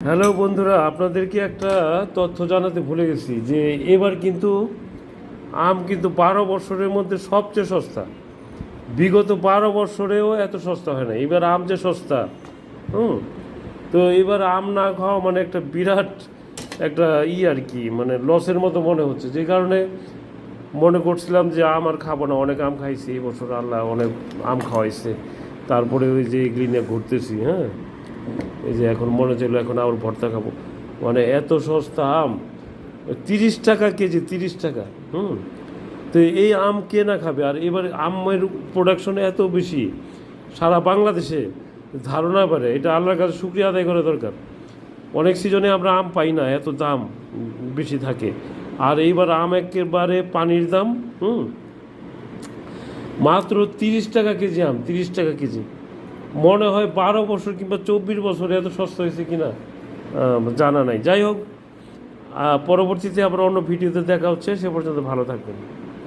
Hello বন্ধুরা, আপনাদেরকে একটা তথ্য জানাতে ভুলে গেছি যে এবার কিন্তু আম কিন্তু 12 বছরের মধ্যে সবচেয়ে সস্তা। বিগত 12 বছরেও এত সস্তা হয় না, এবার আম যে সস্তা। হুম। তো এবার আম না খাওয়া মানে একটা বিরাট একটা আর কি, মানে লসের মতো মনে হচ্ছে, যে কারণে মনে করছিলাম যে আম আর খাবো না। অনেক আম খাইছি এই বছর, আল্লাহ অনেক আম খাওয়াইছে। তারপরে ওই যে এগুলি নিয়ে ঘুরতেছি। হ্যাঁ, এই যে এখন মনে চলো এখন আবার ভর্তা খাবো। মানে এত সস্তা আম, 30 টাকা কেজি, 30 টাকা। হুম। তো এই আম কে না খাবে? আর এবার আমের প্রোডাকশন এত বেশি সারা বাংলাদেশে, ধারণা পারে, এটা আল্লাহর কাছে শুকরিয়া আদায় করা দরকার। অনেক সিজনে আমরা আম পাই না, এত দাম বেশি থাকে। আর এইবার আম একেবারে পানির দাম। হুম। মাত্র 30 টাকা কেজি আম, 30 টাকা কেজি। মনে হয় 12 বছর কিংবা 24 বছরে এত সস্তা হয়েছে কিনা জানা নাই। যাই হোক, পরবর্তীতে আবার অন্য ভিডিওতে দেখা হচ্ছে। সে পর্যন্ত ভালো থাকবেন।